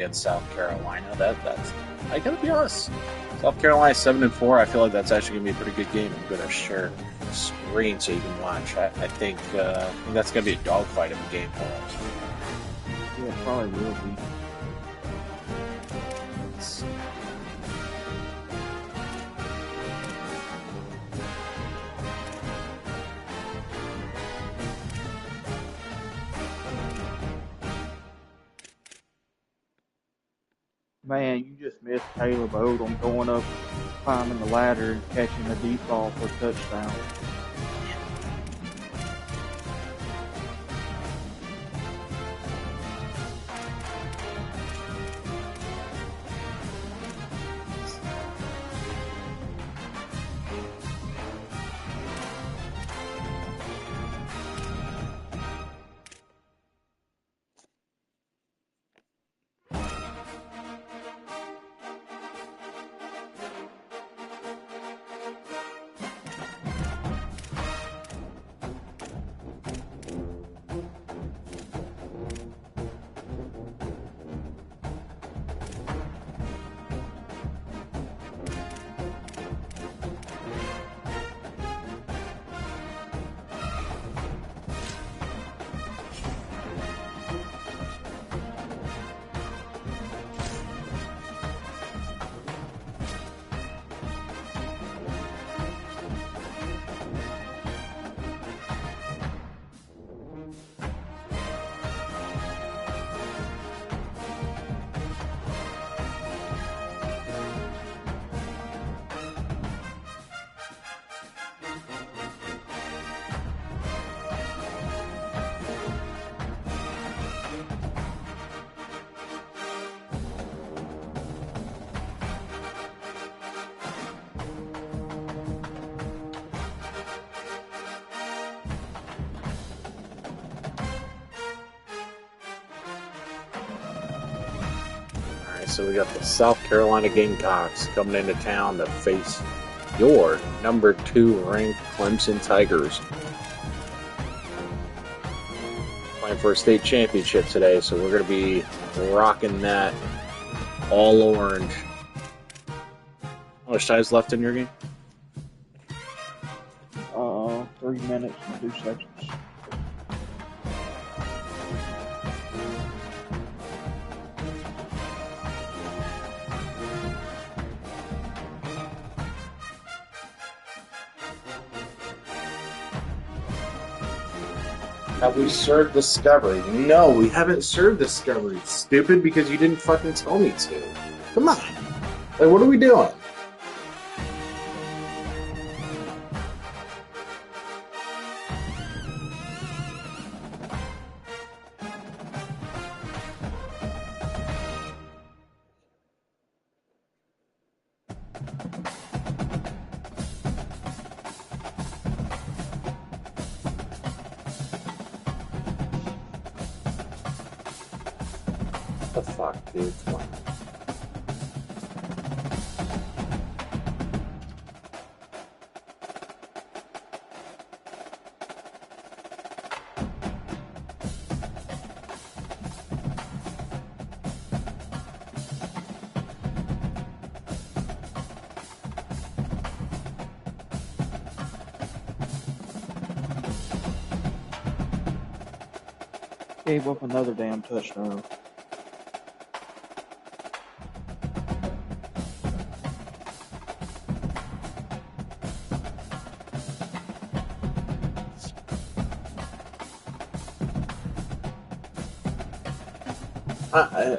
against South Carolina. That's I gotta be honest. South Carolina 7-4. I feel like that's actually gonna be a pretty good game. I'm gonna share screen so you can watch. I think that's gonna be a dogfight of a game for us. Yeah, it probably will be. Man, you just missed Caleb Odom going up, climbing the ladder and catching a deep ball for a touchdown. So we got the South Carolina Gamecocks coming into town to face your number 2 ranked Clemson Tigers. Playing for a state championship today, so we're going to be rocking that all orange. How much time is left in your game? 3 minutes and 2 seconds. Have we served Discovery? No, we haven't served Discovery. Stupid, because you didn't fucking tell me to. Come on. Like, what are we doing? What the fuck, dude? Come on. Gave up another damn touchdown.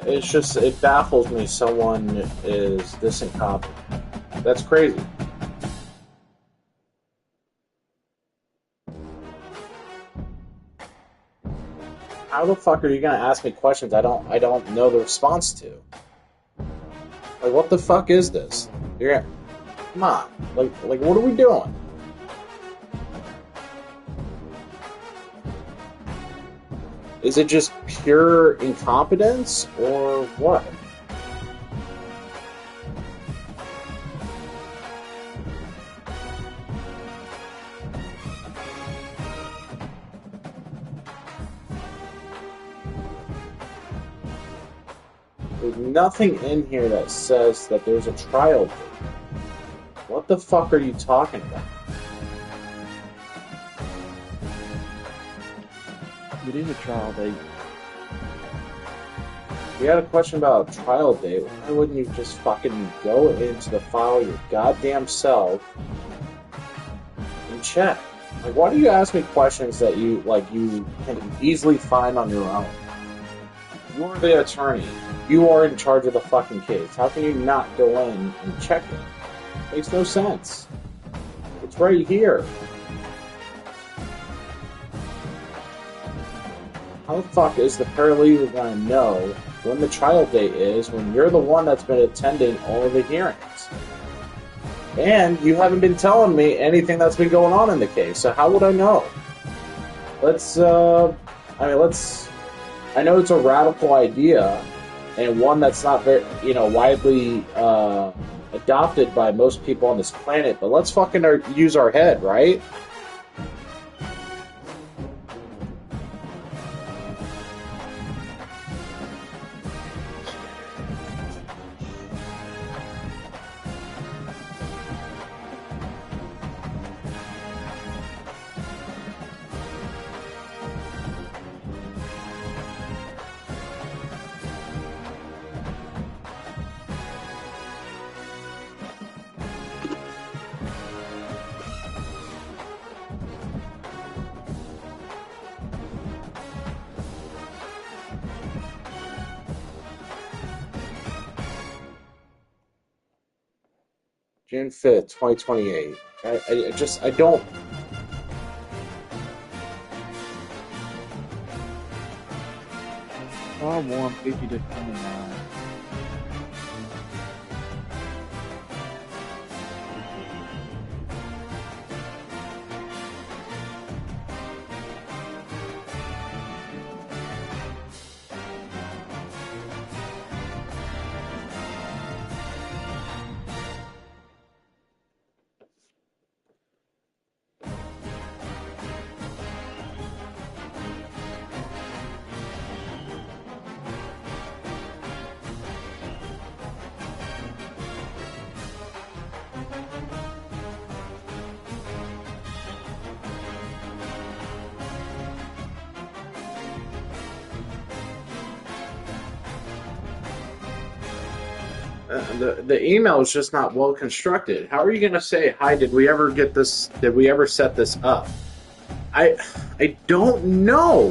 It's just, it baffles me someone is this incompetent. That's crazy. How the fuck are you gonna ask me questions I don't know the response to? Like, what the fuck is this? Come on. Like what are we doing? Is it just pure incompetence or what? nothing in here that says that there's a trial date. What the fuck are you talking about? It is a trial date. You had a question about a trial date. Why wouldn't you just fucking go into the file your goddamn self and check? Like, why do you ask me questions that you can easily find on your own? You're the attorney. You are in charge of the fucking case. How can you not go in and check it? Makes no sense. It's right here. How the fuck is the paralegal gonna know when the trial date is when you're the one that's been attending all of the hearings? And you haven't been telling me anything that's been going on in the case, so how would I know? I know it's a radical idea, and one that's not very, widely adopted by most people on this planet, but let's fucking use our head, right? June 5th, 2028. I don't. File 150 to 29. The email is just not well constructed. How are you going to say, hi, did we ever get this? Did we ever set this up? I don't know.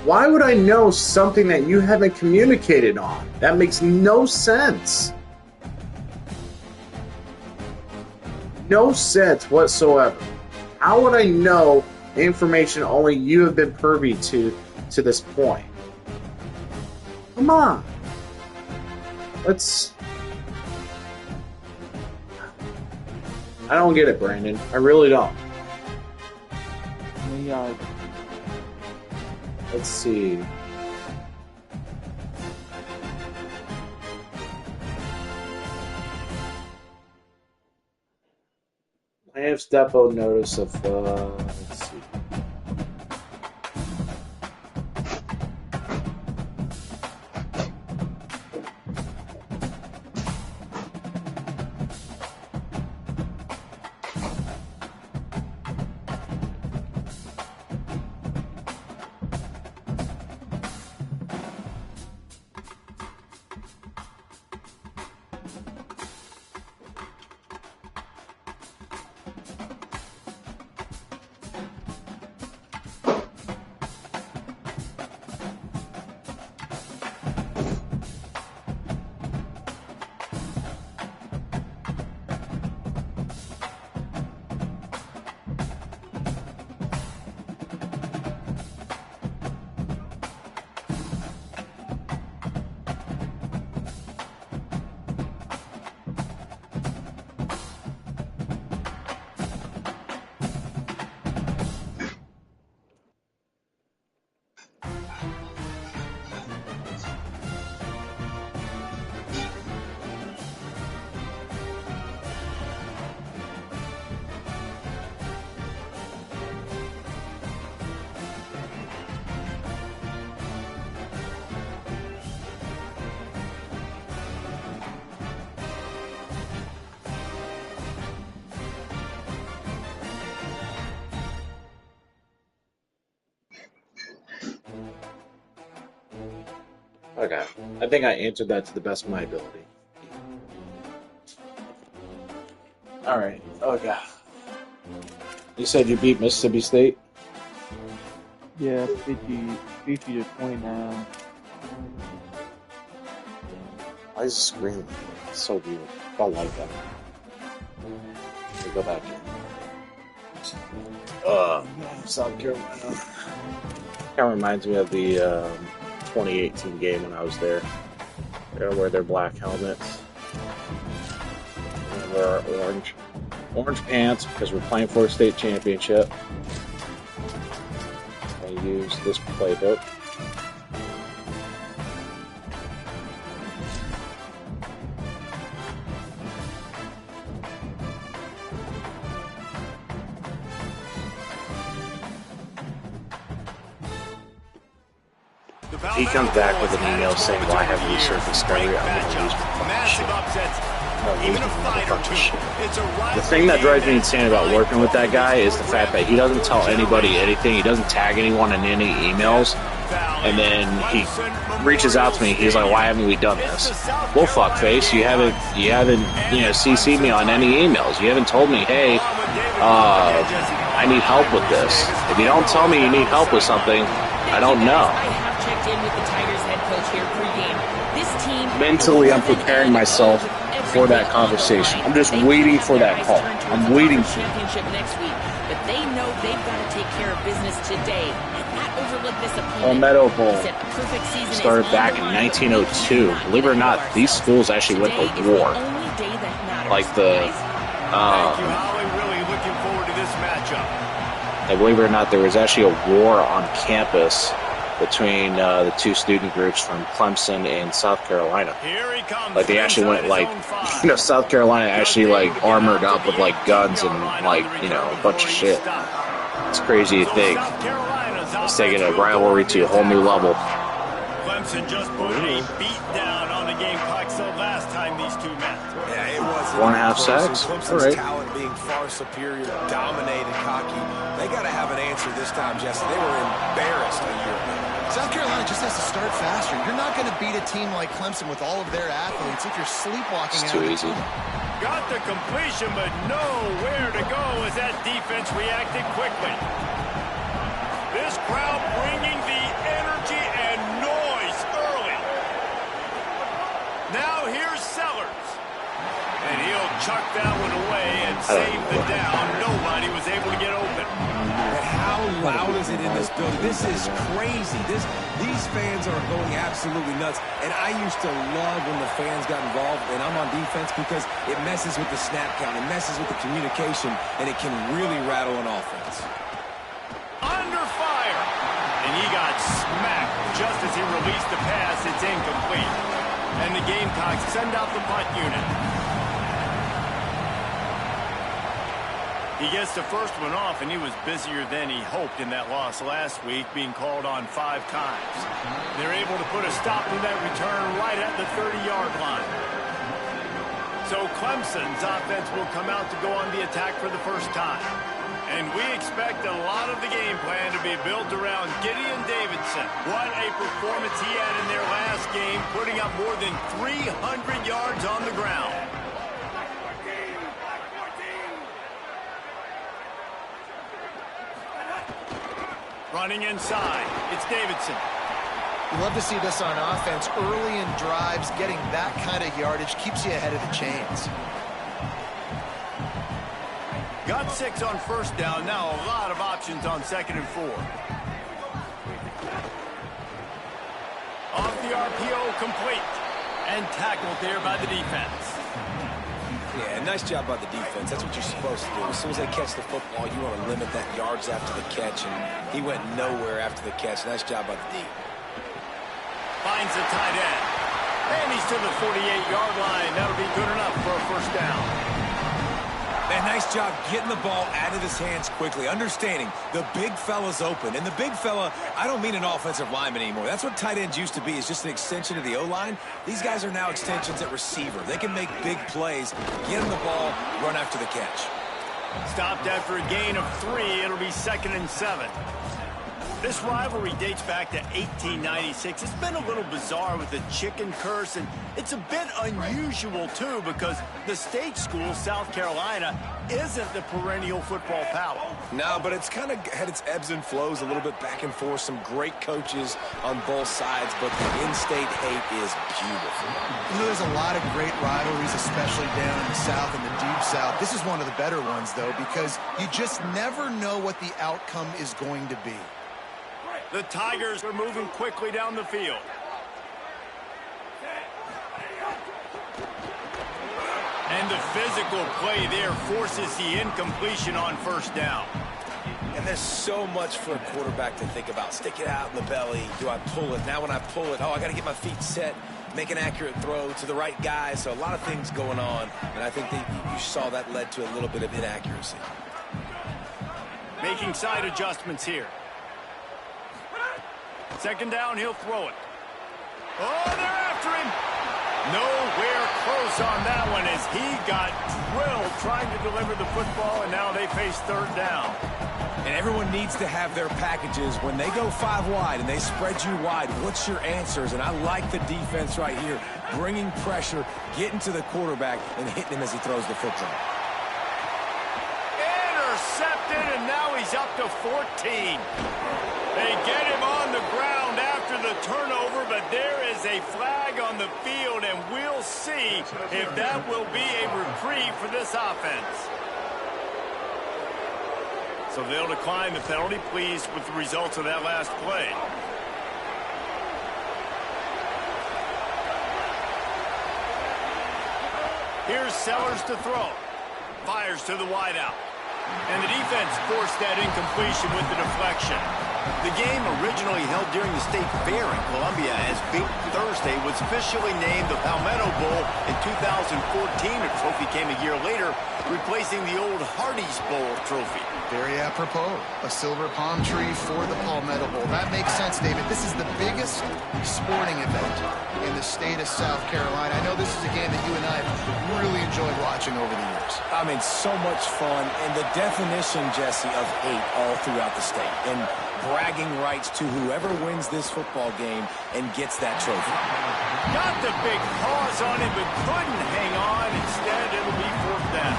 Why would I know something that you haven't communicated on? That makes no sense. No sense whatsoever. How would I know information only you have been privy to this point? Come on. I don't get it, Brandon. I really don't. Me either. Let's see. Plaintiff's depot notice of, let's see. Okay. I think I answered that to the best of my ability. All right. Oh, God. You said you beat Mississippi State? Yeah, 50 to 29. Why is the screen so weird? I like that. Let me go back in. South Carolina. Kind of reminds me of the 2018 game when I was there. They're gonna wear their black helmets. We're gonna wear our orange pants because we're playing for a state championship. I use this playbook. He comes back with an email saying, "Why have you resurfaced Discovery? I'm going to lose my fucking shit. I'm going to lose my fucking shit." The thing that drives me insane about working with that guy is the fact that he doesn't tell anybody anything. He doesn't tag anyone in any emails. And then he reaches out to me. He's like, "Why haven't we done this?" Well, fuckface, you haven't CC'd me on any emails. You haven't told me, "Hey, I need help with this." If you don't tell me you need help with something, I don't know. Mentally, I'm preparing myself for that conversation. I'm just waiting for that call. I'm waiting for it. But they know they've got to take care of business today and not overlook this opponent. Palmetto Bowl started back in 1902. Believe it or not, these schools actually went to war. Like and believe it or not, there was actually a war on campus between the two student groups from Clemson and South Carolina. Like they actually went South Carolina actually like armored up with like guns and like a bunch of shit. It's crazy to think. It's taking a rivalry to a whole new level. Clemson just put a beat down on the Gamecocks last time these two met. Yeah, it was 1.5 sacks. Clemson's talent being far superior, dominated, cocky. They got to have an answer this time, Jesse. They were embarrassed a year ago. South Carolina just has to start faster. You're not going to beat a team like Clemson with all of their athletes if you're sleepwalking it's out too of the easy. Got the completion, but nowhere to go as that defense reacted quickly. This crowd bringing the energy and noise early. Now here's Sellers. And he'll chuck that one away and save the down. Nobody was able to get open. And how loud is it in this building? This is crazy. These fans are going absolutely nuts. And I used to love when the fans got involved, and I'm on defense because it messes with the snap count. It messes with the communication, and it can really rattle an offense. Under fire. And he got smacked just as he released the pass. It's incomplete. And the Gamecocks send out the punt unit. He gets the first one off, and he was busier than he hoped in that loss last week, being called on 5 times. They're able to put a stop to that return right at the 30-yard line. So Clemson's offense will come out to go on the attack for the first time. And we expect a lot of the game plan to be built around Gideon Davidson. What a performance he had in their last game, putting up more than 300 yards on the ground. Running inside, it's Davidson. You love to see this on offense. Early in drives, getting that kind of yardage keeps you ahead of the chains. Got 6 on first down. Now a lot of options on 2nd and 4. Off the RPO, complete. And tackled there by the defense. Yeah, nice job by the defense. That's what you're supposed to do. As soon as they catch the football, you want to limit that yards after the catch, and he went nowhere after the catch. Nice job by the D. Finds the tight end. And he's to the 48-yard line. That'll be good enough for a first down. Man, nice job getting the ball out of his hands quickly, understanding the big fella's open. And the big fella, I don't mean an offensive lineman anymore. That's what tight ends used to be, is just an extension of the O-line. These guys are now extensions at receiver. They can make big plays, get him the ball, run after the catch. Stopped after a gain of 3. It'll be 2nd and 7. This rivalry dates back to 1896. It's been a little bizarre with the chicken curse, and it's a bit unusual, too, because the state school, South Carolina, isn't the perennial football power. No, but it's kind of had its ebbs and flows a little bit back and forth. Some great coaches on both sides, but the in-state hate is beautiful. You know, there's a lot of great rivalries, especially down in the South and the Deep South. This is one of the better ones, though, because you just never know what the outcome is going to be. The Tigers are moving quickly down the field. And the physical play there forces the incompletion on first down. And there's so much for a quarterback to think about. Stick it out in the belly. Do I pull it? Now when I pull it, I got to get my feet set, make an accurate throw to the right guy. So a lot of things going on, and I think that you saw that led to a little bit of inaccuracy. Making side adjustments here. Second down, he'll throw it. Oh, they're after him. Nowhere close on that one as he got drilled trying to deliver the football, and now they face third down. And everyone needs to have their packages. When they go 5 wide and they spread you wide, what's your answers? And I like the defense right here, bringing pressure, getting to the quarterback, and hitting him as he throws the football. Intercepted, and now he's up to 14. They get him on the ground after the turnover, but there is a flag on the field, and we'll see if that will be a reprieve for this offense. So they'll decline the penalty, pleased with the results of that last play. Here's Sellers to throw. Fires to the wideout. And the defense forced that incompletion with the deflection. The game originally held during the State Fair in Columbia as Big Thursday was officially named the Palmetto Bowl in 2014. A trophy came a year later, replacing the old Hardee's Bowl trophy. Very apropos, a silver palm tree for the Palmetto Bowl. That makes sense, David. This is the biggest sporting event in the state of South Carolina. I know this is a game that you and I have really enjoyed watching over the years. I mean, so much fun, and the definition, Jesse, of hate all throughout the state. And bragging rights to whoever wins this football game and gets that trophy. Got the big paws on it, but couldn't hang on. Instead, it'll be fourth down.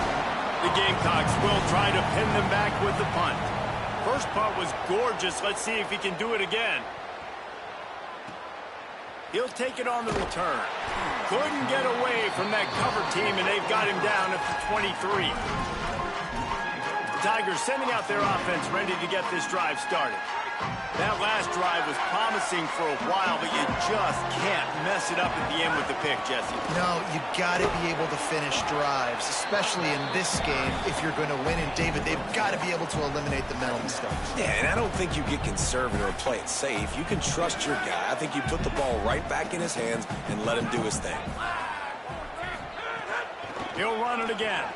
The Gamecocks will try to pin them back with the punt. First punt was gorgeous. Let's see if he can do it again. He'll take it on the return. Couldn't get away from that cover team, and they've got him down at the 23. Tigers sending out their offense ready to get this drive started. That last drive was promising for a while, but you just can't mess it up at the end with the pick, Jesse. You know, you got to be able to finish drives, especially in this game if you're going to win. And, David, they've got to be able to eliminate the mental mistakes. Yeah, and I don't think you get conservative or play it safe. You can trust your guy. I think you put the ball right back in his hands and let him do his thing. He'll run it again.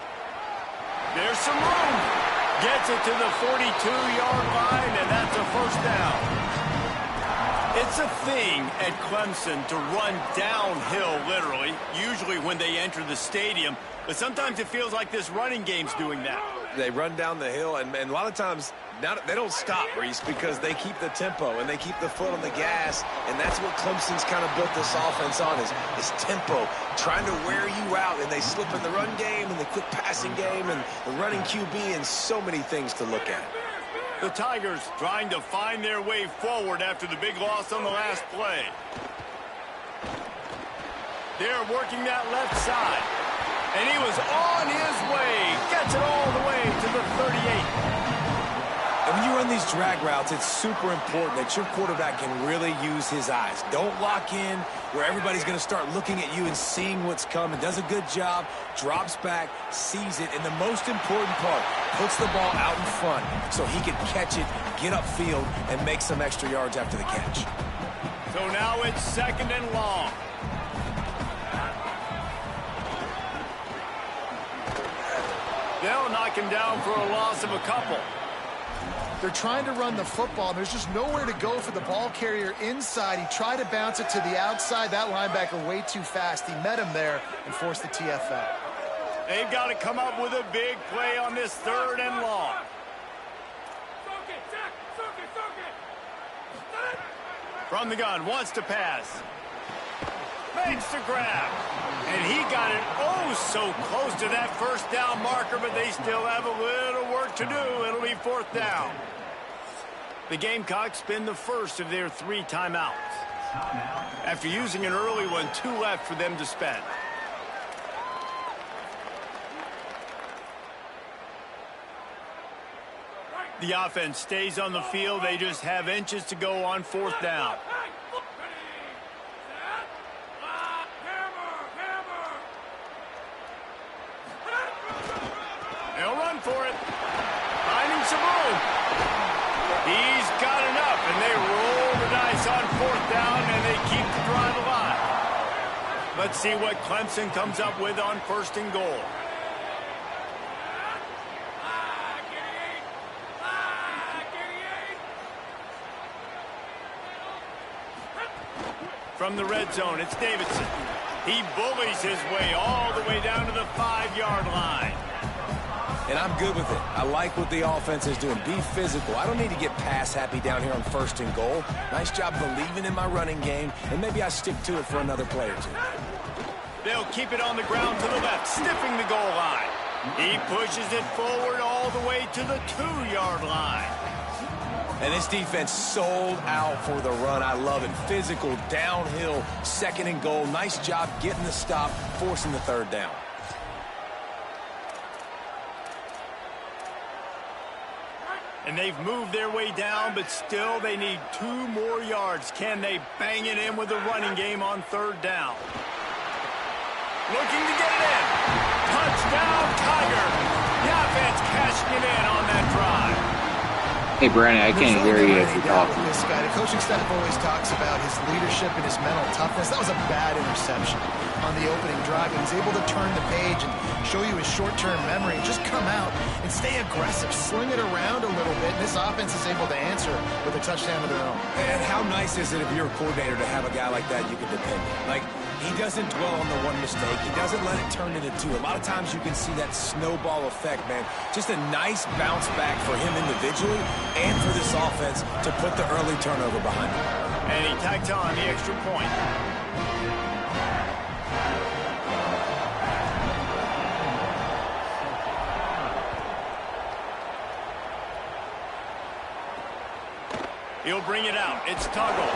There's some room. Gets it to the 42-yard line, and that's a first down. It's a thing at Clemson to run downhill, literally, usually when they enter the stadium. But sometimes it feels like this running game's doing that. They run down the hill, and a lot of times they don't stop, Reese, because they keep the tempo and they keep the foot on the gas, and that's what Clemson's kind of built this offense on is tempo, trying to wear you out, and they slip in the run game and the quick passing game and the running QB and so many things to look at. The Tigers trying to find their way forward after the big loss on the last play. They're working that left side. And he was on his way. Gets it all the way to the 38. And when you run these drag routes, it's super important that your quarterback can really use his eyes. Don't lock in where everybody's going to start looking at you and seeing what's coming. Does a good job, drops back, sees it, and the most important part, puts the ball out in front so he can catch it, get upfield, and make some extra yards after the catch. So now it's second and long. They'll knock him down for a loss of a couple. They're trying to run the football, and there's just nowhere to go for the ball carrier inside. He tried to bounce it to the outside. That linebacker way too fast. He met him there and forced the TFL. They've got to come up with a big play on this third and long. From the gun, wants to pass. Makes the grab. And he got it so close to that first down marker, but they still have a little work to do. It'll be 4th down. The Gamecocks spend the first of their 3 timeouts. After using an early one, 2 left for them to spend. The offense stays on the field. They just have inches to go on 4th down. They'll run for it. Finding some room. He's got enough, and they roll the dice on 4th down, and they keep the drive alive. Let's see what Clemson comes up with on 1st and goal. From the red zone, it's Davidson. He bullies his way all the way down to the 5-yard line. And I'm good with it. I like what the offense is doing. Be physical. I don't need to get pass happy down here on 1st and goal. Nice job believing in my running game, and maybe I stick to it for another play or 2. They'll keep it on the ground to the left, sniffing the goal line. He pushes it forward all the way to the 2-yard line. And this defense sold out for the run. I love it. Physical, downhill, 2nd and goal. Nice job getting the stop, forcing the 3rd down. And they've moved their way down, but still they need 2 more yards. Can they bang it in with the running game on 3rd down? Looking to get it in. Touchdown, Tiger. The offense cashing it in on that drive. Hey, Brandon, I can't hear you if you're talking. This guy, the coaching staff always talks about his leadership and his mental toughness. That was a bad interception on the opening drive. He was able to turn the page and show you his short-term memory and just come out and stay aggressive, sling it around a little bit. And this offense is able to answer with a touchdown of their own. And how nice is it if you're a coordinator to have a guy like that you can depend on? Like, he doesn't dwell on the one mistake. He doesn't let it turn into 2. A lot of times you can see that snowball effect, man. Just a nice bounce back for him individually and for this offense to put the early turnover behind him. And he tacked on the extra point. He'll bring it out. It's Tuggle.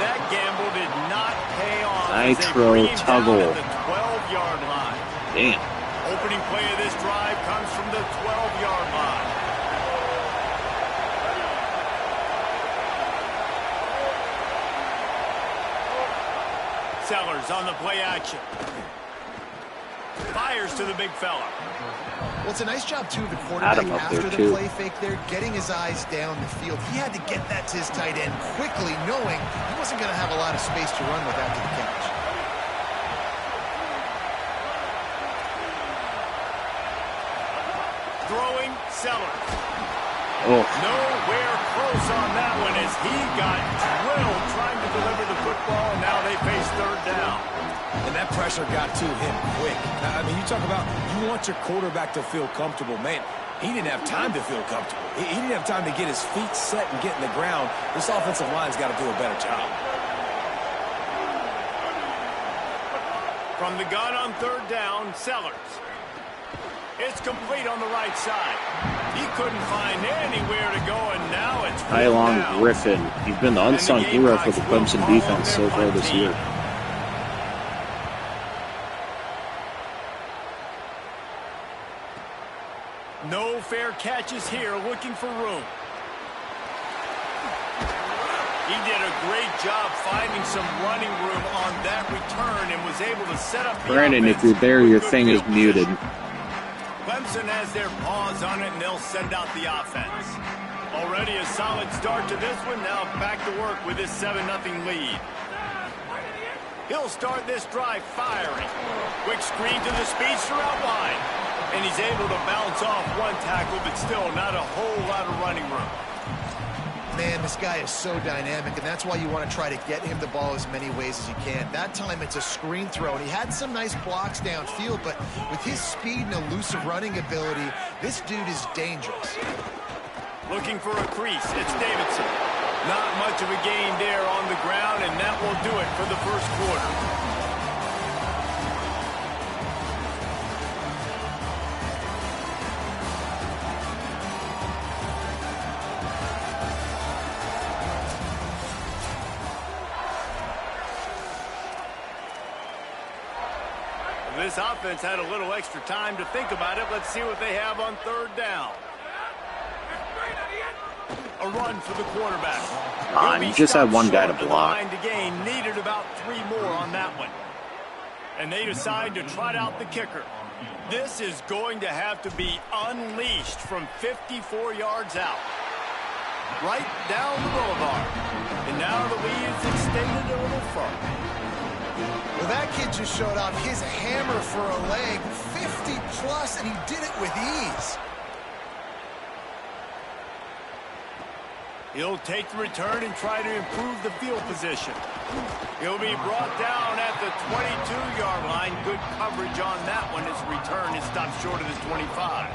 That gamble did not pay off. Nitro Tuggle. The 12-yard line. Damn. Opening play of this drive comes from the 12-yard line. Sellers on the play action. Fires to the big fella. Well, it's a nice job, too, of the quarterback after the play fake there, getting his eyes down the field. He had to get that to his tight end quickly, knowing he wasn't going to have a lot of space to run with after the catch. Throwing Sellers. Oh. Nowhere close on that one as he got drilled trying to deliver the football, and now they face 3rd down. And that pressure got to him quick. I mean, you talk about you want your quarterback to feel comfortable. Man, he didn't have time to feel comfortable. He didn't have time to get his feet set and get in the ground. This offensive line's got to do a better job. From the gun on 3rd down, Sellers. It's complete on the right side. He couldn't find anywhere to go, and now it's Tylon Griffin. He's been the unsung hero for the Clemson defense so far this year. No fair catches here, looking for room. He did a great job finding some running room on that return and was able to set up the Brandon, if you're there, your thing is muted. Clemson has their paws on it, and they'll send out the offense. Already a solid start to this one. Now back to work with this 7-0 lead. He'll start this drive firing. Quick screen to the speedster out wide. And he's able to bounce off one tackle, but still not a whole lot of running room. Man, this guy is so dynamic, and that's why you want to try to get him the ball as many ways as you can. That time it's a screen throw, and he had some nice blocks downfield, but with his speed and elusive running ability, this dude is dangerous. Looking for a crease. It's Davidson. Not much of a gain there on the ground, and that will do it for the first quarter. This offense had a little extra time to think about it. Let's see what they have on third down. A run for the quarterback. You just had one guy to block. To gain. Needed about 3 more on that one. And they decide to trot out the kicker. This is going to have to be unleashed from 54 yards out. Right down the boulevard. And now the lead is extended a little further. Well, that kid just showed off his hammer for a leg, 50-plus, and he did it with ease. He'll take the return and try to improve the field position. He'll be brought down at the 22-yard line. Good coverage on that one. His return is stopped short of the 25.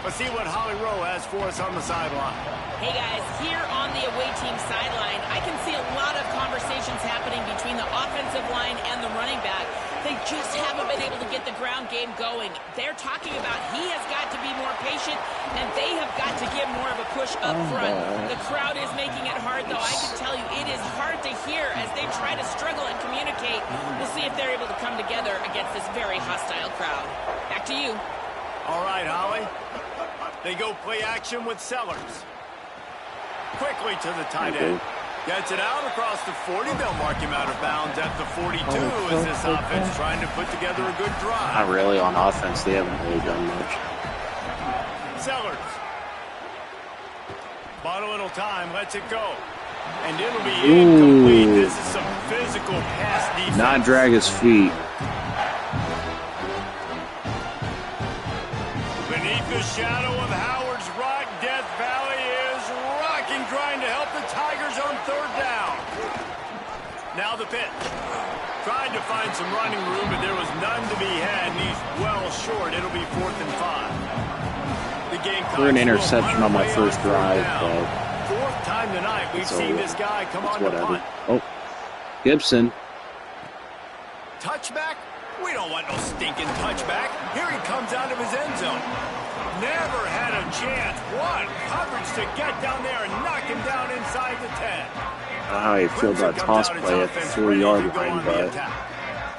Let's see what Holly Rowe has for us on the sideline. Hey guys, here on the away team sideline, I can see a lot of conversations happening between the offensive line and the running back. They just haven't been able to get the ground game going. They're talking about he has got to be more patient, and they have got to give more of a push up front. The crowd is making it hard, though. I can tell you it is hard to hear as they try to struggle and communicate. We'll see if they're able to come together against this very hostile crowd. Back to you. All right, Holly. They go play action with Sellers. Quickly to the tight end. Gets it out across the 40. They'll mark him out of bounds at the 42 as this offense trying to put together a good drive. Not really on offense. They haven't really done much. Sellers. Bought a little time. Lets it go. And it'll be incomplete. This is some physical pass defense. Not drag his feet. Beneath the shadow of Howard's Rock, Death Valley is rocking, trying to help the Tigers on third down. Now the pitch. Tried to find some running room, but there was none to be had, and he's well short. It'll be 4th and 5. The game for an interception on my first drive, but 4th time tonight we've seen this guy come on the punt. Oh, Gibson. Touchback? We don't want no stinking touchback. Here he comes out of his end zone. Never had a chance. What coverage to get down there and knock him down inside the 10. I don't know how you feel about toss play at the 4-yard line, but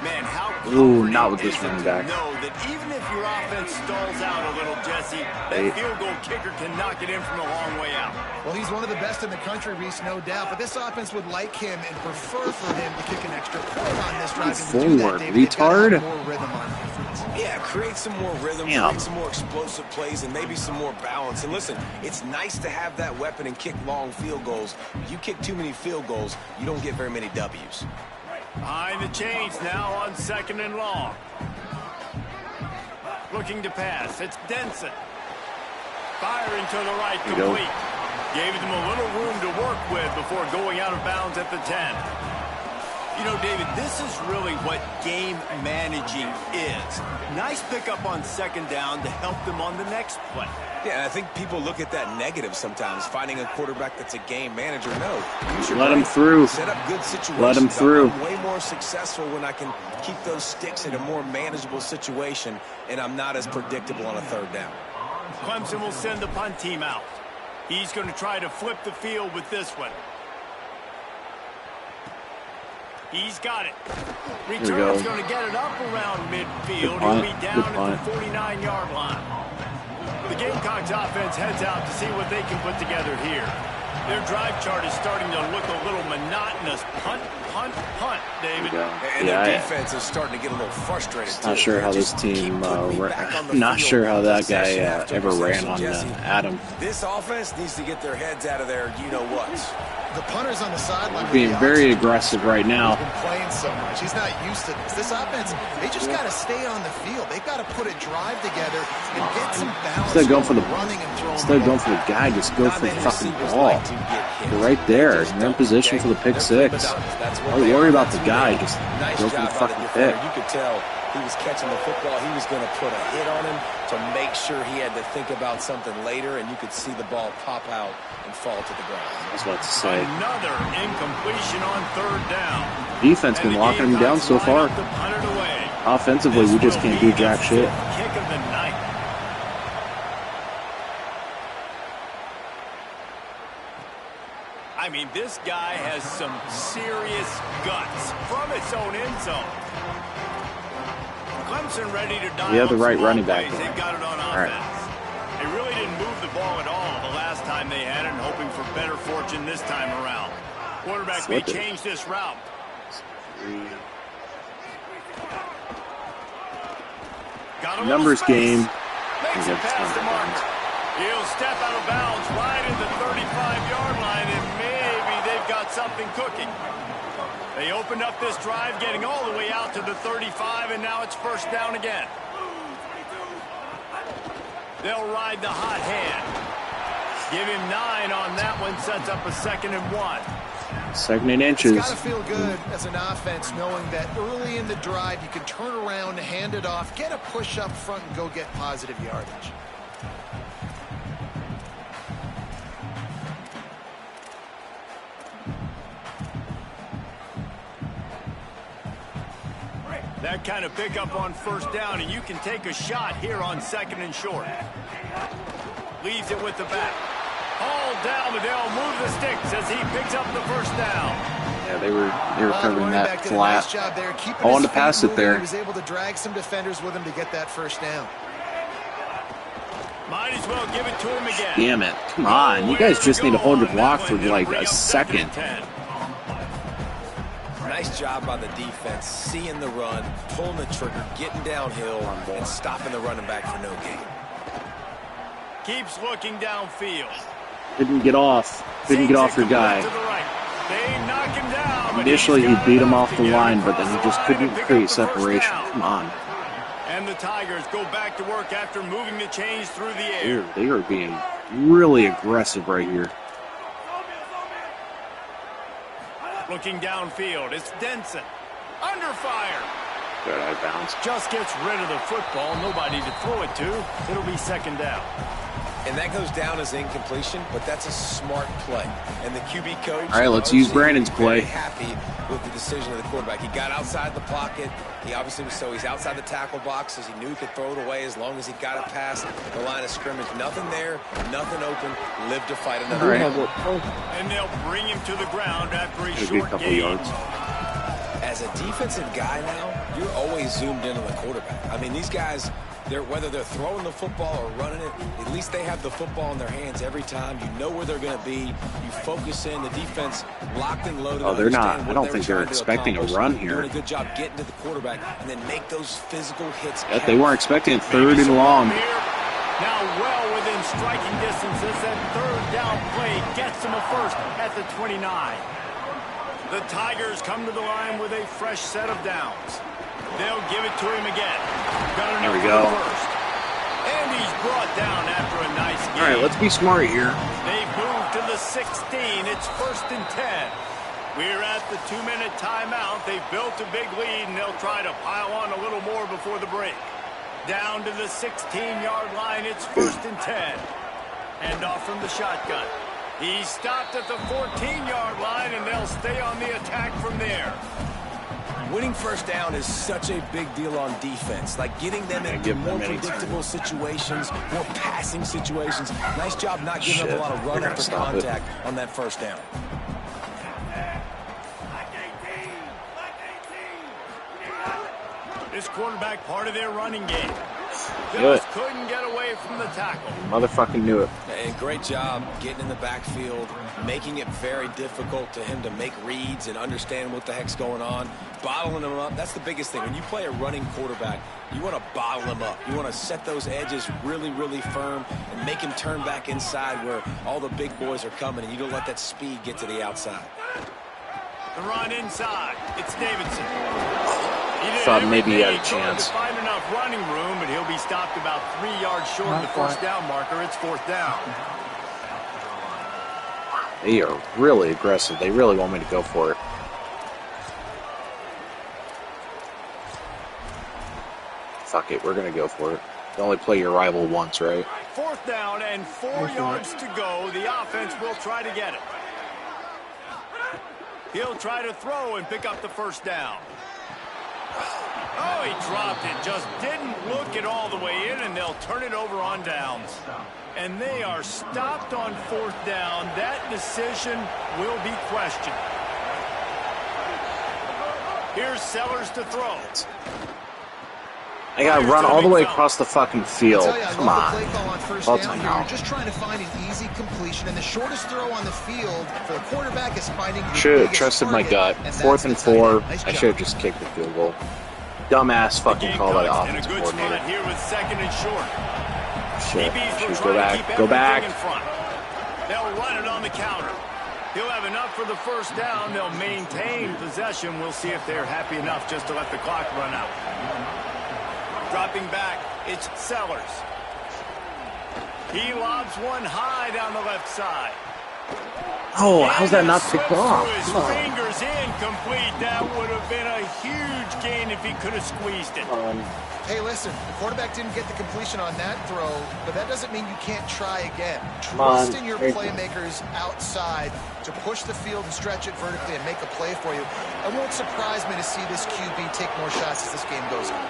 man, how not with this running back. Know that even if your offense stalls out a little, Jesse, that field goal kicker can knock it in from a long way out. Well, he's one of the best in the country, Reese, no doubt. But this offense would like him and prefer for him to kick an extra point on this drive. Forward, retard. More rhythm on defense. Yeah, create some more rhythm, create some more explosive plays, and maybe some more balance. And listen, it's nice to have that weapon and kick long field goals. You kick too many field goals, you don't get very many W's. Behind the chains now on 2nd and long. Looking to pass. It's Denson. Firing to the right, complete. Gave them a little room to work with before going out of bounds at the 10. You know, David, this is really what game managing is. Nice pickup on 2nd down to help them on the next play. Yeah, and I think people look at that negative sometimes, finding a quarterback that's a game manager. No, you should let him through. Set up good situations. Let him through. I'm way more successful when I can keep those sticks in a more manageable situation, and I'm not as predictable on a 3rd down. Clemson will send the punt team out. He's going to try to flip the field with this one. He's got it. Return's going to get it up around midfield. He'll be down at the 49-yard line. The Gamecocks offense heads out to see what they can put together here. Their drive chart is starting to look a little monotonous. Punt, punt, punt, David. And their defense is starting to get a little frustrated, too. Not sure how this team, not sure how that guy ever ran on Adam. This offense needs to get their heads out of there, you-know-whats. The punter's on the sideline. Being very aggressive right now. He's been playing so much. He's not used to this. This offense, they just got to stay on the field. They've got to put a drive together and get some balance. Instead of going for the running and throwing. Instead of going for the guy, just go for the fucking ball. You're right there. You're in position for the pick 6. Don't worry about the guy. Just go for the fucking pick. You could tell he was catching the football, he was going to put a hit on him to make sure he had to think about something later, and you could see the ball pop out and fall to the ground. I was about to say. Another incompletion on third down. Defense been locking him down so far. Offensively, we just can't do jack shit. Kick of the night. I mean, this guy has some serious guts from its own end zone. Clemson ready to dive. We have the right running back. They got it on offense. They really didn't move the ball at all the last time they had it, and hoping for better fortune this time around. Quarterback may change this route. Numbers game. Makes it past the marker. He'll step out of bounds right at the 35-yard line, and maybe they've got something cooking. They opened up this drive, getting all the way out to the 35, and now it's first down again. They'll ride the hot hand. Give him 9 on that one, sets up a 2nd and 1. 2nd and inches. It's got to feel good as an offense knowing that early in the drive you can turn around, hand it off, get a push up front, and go get positive yardage. That kind of pickup on first down, and you can take a shot here on 2nd and short. Leaves it with the back. Hauled down, but they'll move the sticks as he picks up the first down. Yeah, they were covering that flat. I wanted to pass it there. He was able to drag some defenders with him to get that first down. Might as well give it to him again. Damn it. Come on. You guys just need to hold your block for like a second. Nice job by the defense, seeing the run, pulling the trigger, getting downhill, and stopping the running back for no gain. Keeps looking downfield. Didn't get off. Didn't get off your guy. They knock him down. Initially, he beat him off the line, but then he just couldn't create separation. Come on. And the Tigers go back to work after moving the chains through the air. Dude, they are being really aggressive right here. Looking downfield, it's Denson. Under fire. Good, out of bounds. Just gets rid of the football. Nobody to throw it to. It'll be 2nd down. And that goes down as incompletion, but that's a smart play. And the QB coach... All right, let's use Brandon's play. ...happy with the decision of the quarterback. He got outside the pocket. He obviously was he's outside the tackle box as he knew he could throw it away as long as he got it past the line of scrimmage. Nothing there, nothing open. Live to fight another round. And they'll bring him to the ground after a short gain. Yards. As a defensive guy now, you're always zoomed in on the quarterback. I mean, these guys... whether they're throwing the football or running it, at least they have the football in their hands every time. You know where they're going to be. You focus in. The defense locked and loaded. Oh, they're not. I don't think they're expecting a run here. Doing a good job getting to the quarterback and then make those physical hits. Yeah, they weren't expecting 3rd and long. Now well within striking distance as that 3rd down play gets them a first at the 29. The Tigers come to the line with a fresh set of downs. They'll give it to him again. There we go. And he's brought down after a nice game. All right, let's be smart here. They've moved to the 16. It's 1st and 10. We're at the 2-minute timeout. They've built a big lead, and they'll try to pile on a little more before the break. Down to the 16-yard line. It's 1st and 10. Hand off from the shotgun. He's stopped at the 14-yard line, and they'll stay on the attack from there. Winning first down is such a big deal on defense. Like getting them into more predictable situations, more passing situations. Nice job not giving up a lot of run after contact on that first down. This quarterback part of their running game. Good. Just couldn't get away from the tackle. Motherfucking knew it. And great job getting in the backfield, making it very difficult to him to make reads and understand what the heck's going on, bottling him up. That's the biggest thing. When you play a running quarterback, you want to bottle him up. You want to set those edges really, really firm and make him turn back inside where all the big boys are coming, and you don't let that speed get to the outside. The run inside. It's Davidson. Thought maybe he had a chance. Find enough running room, but he'll be stopped about 3 yards short of the first down marker. It's 4th down. They are really aggressive. They really want me to go for it. fuck it. We're going to go for it. You only play your rival once, right? 4th down and 4 yards to go. The offense will try to get it. He'll try to throw and pick up the 1st down. Oh, he dropped it. Just didn't look it all the way in, and they'll turn it over on downs. And they are stopped on 4th down. That decision will be questioned. Here's Sellers to throw. I got to run all the way across the fucking field. Come on. You're just trying to find an easy completion, and the shortest throw on the field for the quarterback is finding your Should have biggest trusted my target, gut. and 4th and that's the tight 4. end. Nice I job. should have just kicked the field goal. Dumbass fucking call by the offensive In a good coordinator. spot here with 2nd and short. Shit. DBs will Go try to keep back. Go back. everything in front. They'll run it on the counter. He'll have enough for the 1st down. They'll maintain possession. We'll see if they're happy enough just to let the clock run out. Dropping back, it's Sellers. He lobs one high down the left side. Oh, how's that not picked off? His Come on. fingers incomplete. That would have been a huge gain if he could have squeezed it. Hey, listen, the quarterback didn't get the completion on that throw, but that doesn't mean you can't try again. on. Trust in your playmakers outside to push the field and stretch it vertically and make a play for you. It won't surprise me to see this QB take more shots as this game goes on.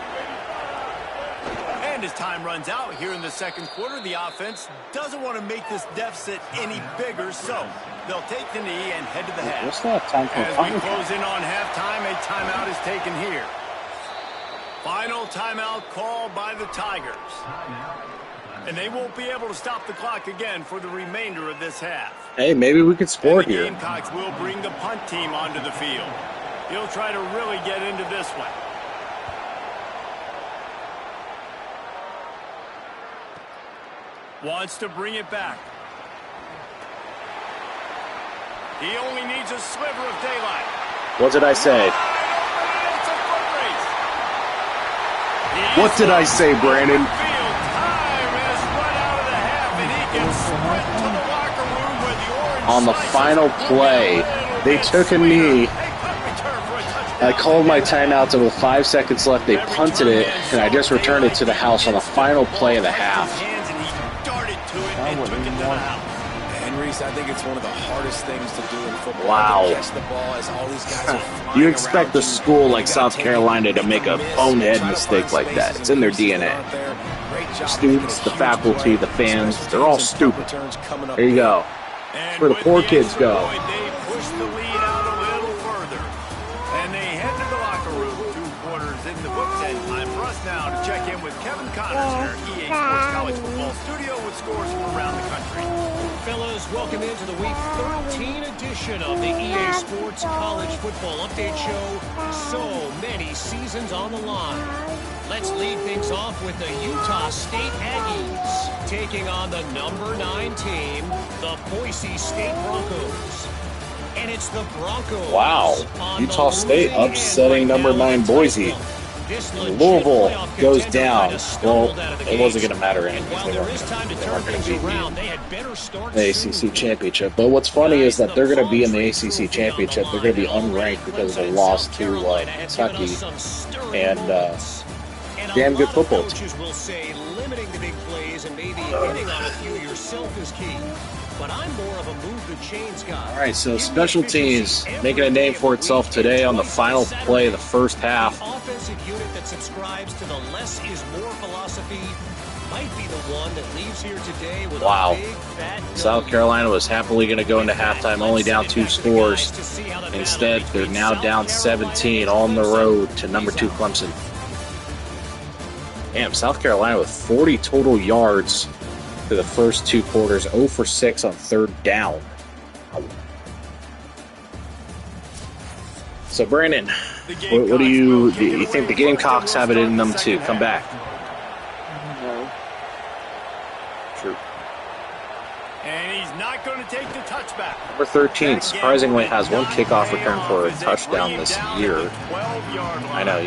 And as time runs out here in the 2nd quarter, the offense doesn't want to make this deficit any bigger, so they'll take the knee and head to the half. What's that time for As we close in on halftime, a timeout is taken here. Final timeout called by the Tigers. And they won't be able to stop the clock again for the remainder of this half. Hey, maybe we could score And the here. Gamecocks will bring the punt team onto the field. He'll try to really get into this one. Wants to bring it back. He only needs a sliver of daylight. What did I say? It's a foot race. What did I say, Brandon? Field time has run out of the half, and he can sprint to the locker room where the orange On the slices final will be play, a little they bit took a sweeter. knee. A punt return for a touchdown. I called my timeouts and with 5 seconds left, they punted it, and I just returned it to the house on the final play of the half. Hands, and he darted to it and took it to the house. And Reese, I think it's one of the hardest things to do in football. Wow. To catch the ball as all these guys are flying You expect around a school you. like You gotta South take Carolina to it, make a miss, bonehead try to mistake find like that. spaces It's in their and pieces DNA. out there. Great job Students, making a the huge faculty, play. the fans, Special they're all teams and stupid. punt returns coming up There you big. go. And where the with poor the kids extra go. point, they push the lead out a little further. And they head to the locker room. 2 quarters in the books, and time for us now to check in with Kevin Connors in our EA Sports College Football Studio with scores from around the country. Fellas, welcome into the Week 13 edition of the EA Sports College Football Update Show. So many seasons on the line. Let's lead things off with the Utah State Aggies taking on the number 9 team, the Boise State Broncos. And it's the Broncos. Wow. on Utah the State losing end upsetting right number now 9 in Boise. Titanville. This legit Louisville playoff goes contender down. kinda stumbled Well, out of the it wasn't gates. going to matter And anyways. while They there weren't is time to gonna turn beat things me. around, they had better start The soon. ACC Championship. But what's funny is that they're going to be in the ACC Championship. They're going to be unranked because of a loss to Kentucky. And damn good football team. Coaches will say limiting the big plays and maybe hitting on a few yourself is key. But I'm more of a move the chains guy. All right, so special teams making a name for itself today on the final play of the first half. The offensive unit that subscribes to the less is more philosophy might be the one that leaves here today with Wow. a big fat South Carolina was happily going to go into halftime only down 2 scores. Instead, they're now down 17 on the road to number 2 Clemson. Damn, South Carolina with 40 total yards for the first 2 quarters, 0 for 6 on 3rd down. So, Brandon, what do you think the Gamecocks have it in them to come back? No. True. And he's not going to take the touchback. Number 13 surprisingly has 1 kickoff return for a touchdown this year. I know,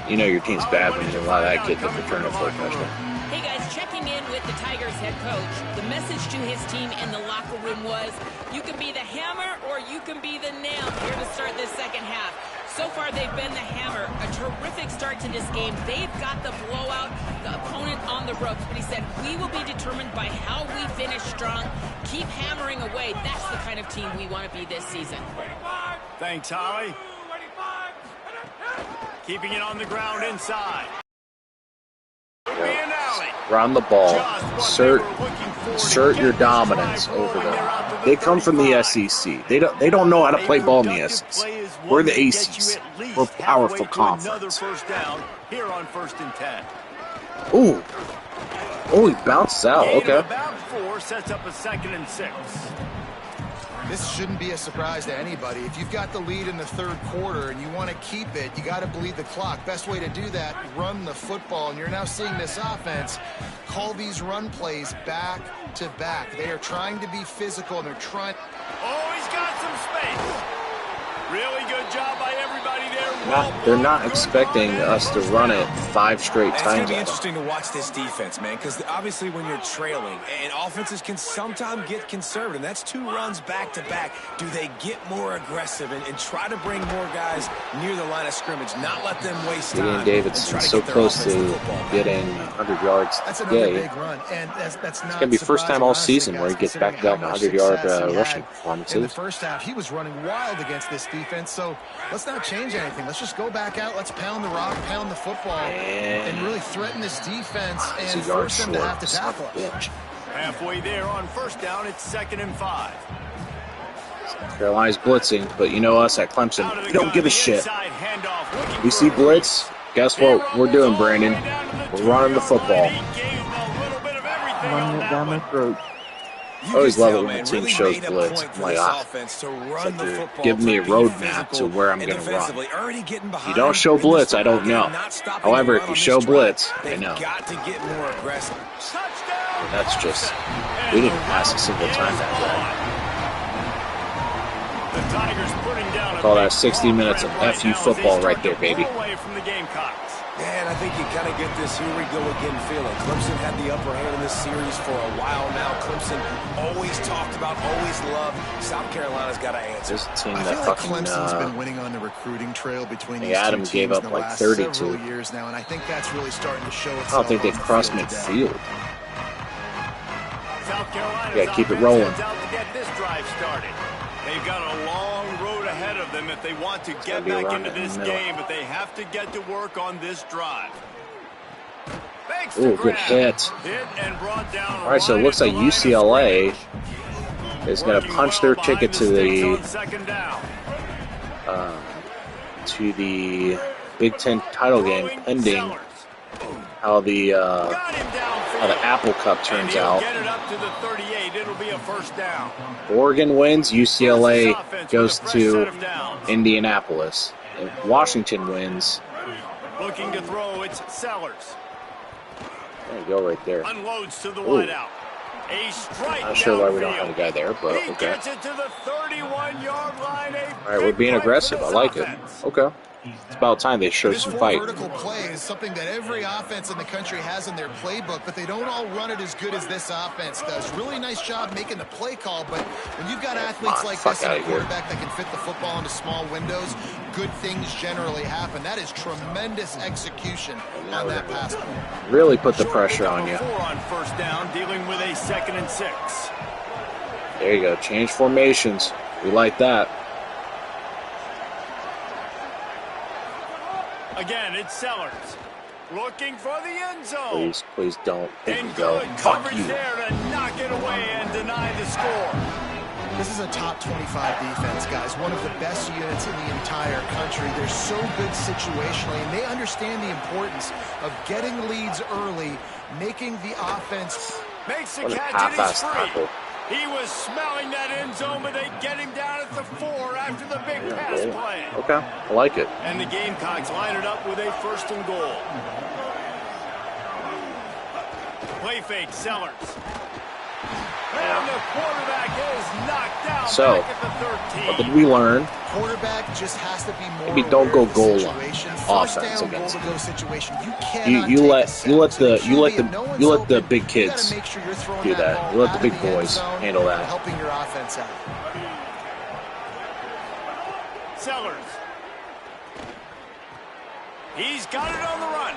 you know your team's bad when you allow that kid to return it for a touchdown. Hey guys, checking in with the Tigers head coach. The message to his team in the locker room was, you can be the hammer or you can be the nail here to start this second half. So far, they've been the hammer. A terrific start to this game. They've got the blowout, the opponent on the ropes. But he said, we will be determined by how we finish strong. Keep hammering away. That's the kind of team we want to be this season. Thanks, Holly. Keeping it on the ground inside. Run the ball. Assert your dominance over them. They come from the SEC. They don't know how to play ball in the SEC. We're the ACC. We're a powerful conference. First down here on 1st and 10. Ooh. Oh, he bounces out. Okay. About 4 sets up a 2nd and 6. This shouldn't be a surprise to anybody. If you've got the lead in the 3rd quarter and you want to keep it, you got to bleed the clock. Best way to do that, run the football. And you're now seeing this offense call these run plays back to back. They are trying to be physical, and they're trying. Oh, he's got some space. Really good job by everybody there. They're not expecting us to run it 5 straight It's times. going to be interesting to watch this defense, man, because obviously when you're trailing, and offenses can sometimes get conservative, that's 2 runs back-to-back. Do they get more aggressive and try to bring more guys near the line of scrimmage, not let them waste time? Gideon Davidson so close to getting 100 yards That's another today. big run, and that's not. It's going to be first time all season where he gets back-to-back 100-yard rushing in the performances. first half. He was running wild against this defense, so let's not change anything. Let's just go back out. Let's pound the rock, pound the football, and really threaten this defense and force them to have to tackle us. Halfway there on 1st down, it's 2nd and 5. Carolina's blitzing, but you know us at Clemson, we don't give a shit. We see blitz, guess what we're doing, Brandon? We're running the football. Running it down their throat. I always love it when the team shows blitz. I'm like, you're giving me a roadmap to where I'm going to run. If you don't show blitz, I don't know. However, if you show blitz, I know. And that's just, we didn't pass a single time that way. Call that 60 minutes of FU football right there, baby. Yeah, and I think you kind of get this here we go again feeling. Clemson had the upper hand in this series for a while now. Clemson always talked about, always loved. South Carolina's got to answer. This team I that feel like fucking Clemson's been winning on the recruiting trail between these Adam two gave teams up in the like last 32. several years now, and I think that's really starting to show itself. I don't think they've crossed midfield. Yeah, keep it rolling. Out to get this drive started. They've got a long road ahead of them if they want to get back into this game, but they have to get to work on this drive. Ooh, good hit. All right, so it looks like UCLA is going to punch their ticket to the Big Ten title game, pending how the Apple Cup turns out. Oregon wins, UCLA goes to Indianapolis. If Washington wins, looking to throw, it's Sellers. There you go, right there. Unloads to the wideout. A strike. Not sure why we don't have a guy there, but he okay. Gets it to the 31-yard line. All right, we're being aggressive. I like it. Okay. It's about time they showed some fight. Vertical play is something that every offense in the country has in their playbook, but they don't all run it as good as this offense does. Really nice job making the play call, but when you've got athletes like this and a quarterback that can fit the football into small windows, good things generally happen. That is tremendous execution on that pass play. Really put the pressure on you. 4 on 1st down, dealing with a 2nd and 6. There you go. Change formations. We like that. Again, it's Sellers. Looking for the end zone. Please don't. There you And go. good Fuck coverage you. there to knock it away and deny the score. This is a top 25 defense, guys. One of the best units in the entire country. They're so good situationally, and they understand the importance of getting leads early, making the offense. Makes the What a catch and he's half-assed free. tackle. He was smelling that end zone, but they get him down at the 4 after the big pass play. Okay, I like it. And the Gamecocks line it up with a 1st and goal. Play fake, Sellers. And the quarterback is knocked down So, back at the 13. what did we learn? Quarterback just has to be more. Maybe don't go aware of the goal line situation. offense First down, against goal-to-go situation. You let the big kids do that. You let the big boys handle that. Helping your offense out. Sellers. He's got it on the run.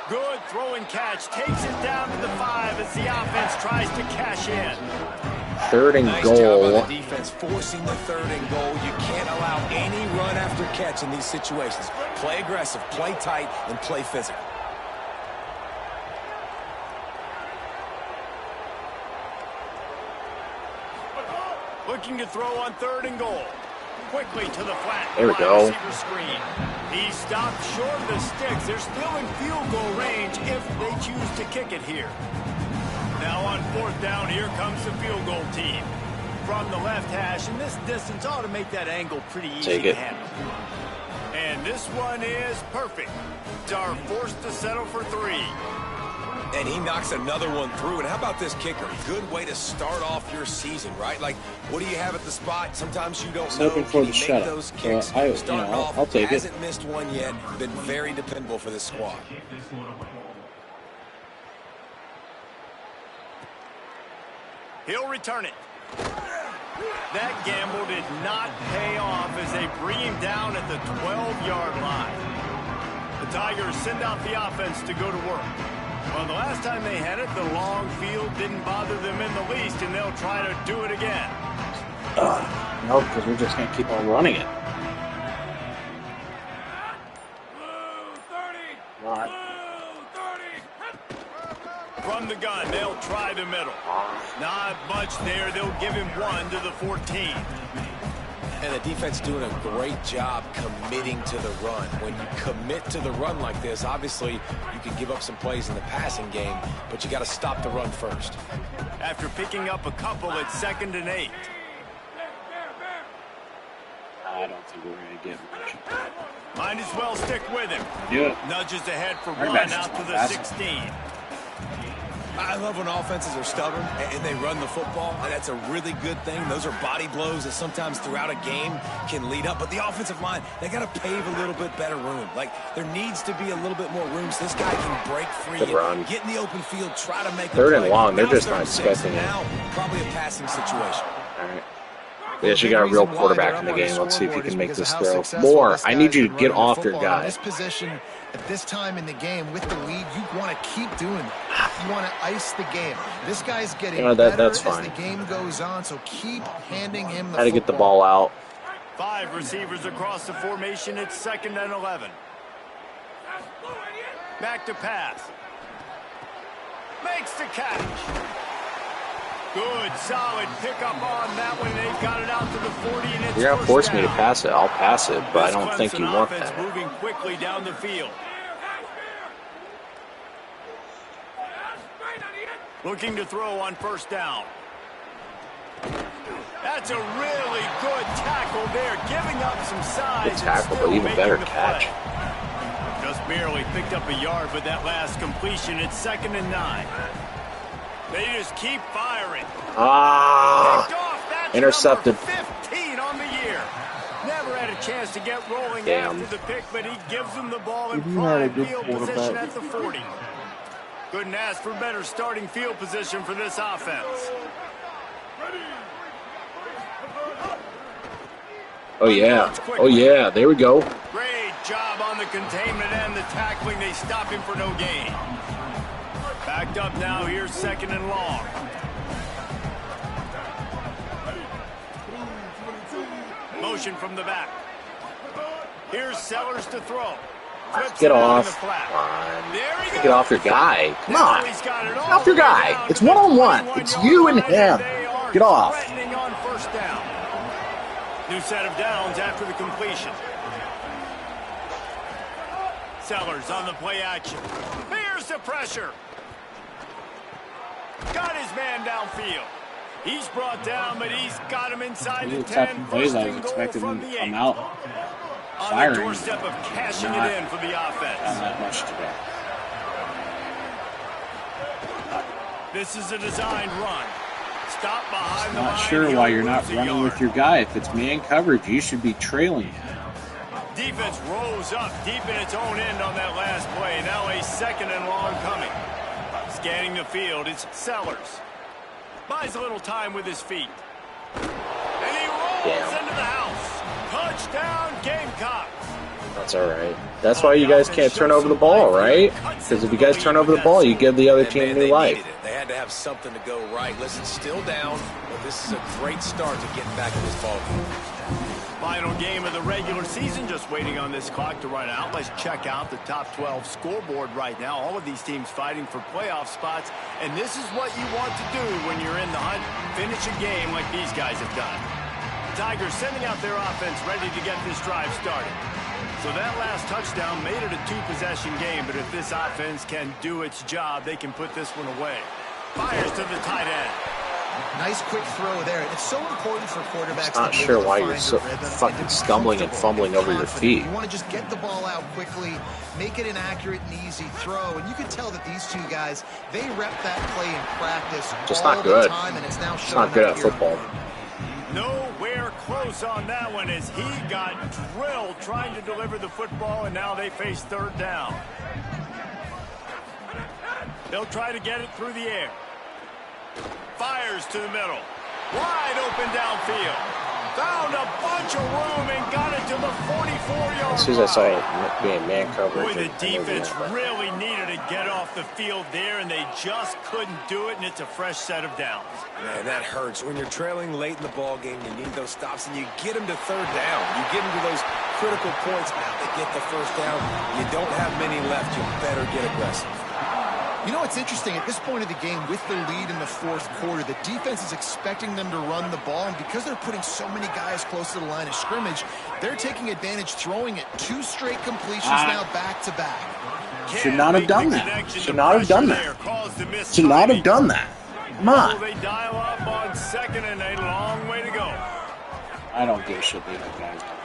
Good throw and catch. Takes it down to the 5 as the offense tries to cash in. 3rd and nice goal. Job on the defense, forcing the 3rd and goal. You can't allow any run after catch in these situations. Play aggressive, play tight, and play physical. Looking to throw on 3rd and goal. Quickly to the flat. There we go. Receiver screen. He stopped short of the sticks. They're still in field goal range if they choose to kick it here. Now on 4th down, here comes the field goal team. From the left hash, and this distance ought to make that angle pretty easy to handle. And this one is perfect. Are forced to settle for 3. And he knocks another one through. And how about this kicker? Good way to start off your season, right? Like, what do you have at the spot? Sometimes you don't know. Hoping for Can the you make shutout. those kicks? I'll take it. Hasn't missed one yet. Been very dependable for this squad. He'll return it. That gamble did not pay off as they bring him down at the 12-yard line. The Tigers send out the offense to go to work. Well, the last time they had it, the long field didn't bother them in the least, and they'll try to do it again. No, because we're just going to keep on running it. Not. From the gun, they'll try the middle. Not much there. They'll give him 1 to the 14. And the defense doing a great job committing to the run. When you commit to the run like this, obviously you can give up some plays in the passing game, but you got to stop the run first. After picking up a couple at 2nd and 8. I don't think we're going to get much. Might as well stick with him. Yeah. Nudges ahead for Our 1 match out is to the fantastic. 16. I love when offenses are stubborn and they run the football, and that's a really good thing. Those are body blows that sometimes throughout a game can lead up. But the offensive line, they got to pave a little bit better room. Like, there needs to be a little bit more room so this guy can break free and get in the open field, try to make a 3rd play. and long, they're Now just 3rd not and 6, expecting it. now probably a passing situation. All right. We actually got a real quarterback in the game. Let's see if he can make this throw. More. I need you to get off your guy. This position at this time in the game with the lead, you want to keep doing that. You want to ice the game. This guy's getting better that's as fine. the game goes on, so keep handing him the How to get the ball out. 5 receivers across the formation. It's 2nd and 11. Back to pass. Makes the catch. Good, solid pickup on that one. They've got it out to the 40, and it's You're going to force me to down. pass it. I'll pass it, but I This don't think Clemson you want offense that. moving quickly down the field. Looking to throw on 1st down. That's a really good tackle there, giving up some size. Good tackle, and still but even making better the catch. play. Just barely picked up a yard with that last completion. It's 2nd and 9. They just keep firing. Picked off. That's Intercepted. number 15 on the year. Never had a chance to get rolling after the pick, but he gives them the ball in You had a prime good field position quarterback. at the 40. Couldn't ask for better starting field position for this offense. Oh, yeah. Oh, yeah. There we go. Great job on the containment and the tackling. They stop him for no gain. Backed up now. Here's 2nd and long. Motion from the back. Here's Sellers to throw. Flips Get it out in off. the flat. Come on. There he Get goes. off your guy. Come Now on. he's got it Get all off your the way guy. down It's to the one-on-one. 21-yard It's you and line, him. they are Get off. threatening on 1st down. New set of downs after the completion. Sellers on the play action. Here's the pressure. Got his man downfield. He's brought down, but he's got him inside the 10. Plays, I First was and goal expecting from him the to come 8. out On the firing. doorstep of cashing Not- it in for the offense. Not much today. This is a designed run. Stop behind the line. Not sure He'll why you're not lose a running yard. with your guy. If it's man coverage, you should be trailing him. Defense rolls up deep in its own end on that last play. Now a 2nd and long coming. Scanning the field, it's Sellers. Buys a little time with his feet. And he rolls into the house. Touchdown, Gamecocks. That's all right. That's why you guys can't turn over the ball, right? Because if you guys turn over the ball, you give the other team new life. They had to have something to go right. Listen, still down, but this is a great start to getting back in this ball game. Final game of the regular season, just waiting on this clock to run out. Let's check out the top 12 scoreboard right now. All of these teams fighting for playoff spots, and this is what you want to do when you're in the hunt. Finish a game like these guys have done. The Tigers sending out their offense, ready to get this drive started. So that last touchdown made it a two-possession game, but if this offense can do its job, they can put this one away. Fires to the tight end. Nice quick throw there. It's so important for quarterbacks. Not sure why you're so fucking stumbling and fumbling over your feet. You want to just get the ball out quickly, make it an accurate and easy throw, and you can tell that these two guys, they rep that play in practice just all not good. the time, and it's now just not good at football. Nowhere close on that one as he got drilled trying to deliver the football, and now they face third down. They'll try to get it through the air. Fires to the middle. Wide open downfield. Found a bunch of room and got it to the 44-yard line. As soon as I saw it being man coverage. Boy, the defense really needed to get off the field there, and they just couldn't do it, and it's a fresh set of downs. Man, that hurts. When you're trailing late in the ball game, you need those stops, and you get them to third down. You get them to those critical points. Now they get the first down. You don't have many left. You better get aggressive. You know what's interesting? At this point of the game, with the lead in the fourth quarter, the defense is expecting them to run the ball, and because they're putting so many guys close to the line of scrimmage, they're taking advantage, throwing it 2 straight completions now back-to-back. Should not have done that. Should not have done that. Should not have done that. Come on. They dial up on second, and a long way to go. I don't give a shit they have guys out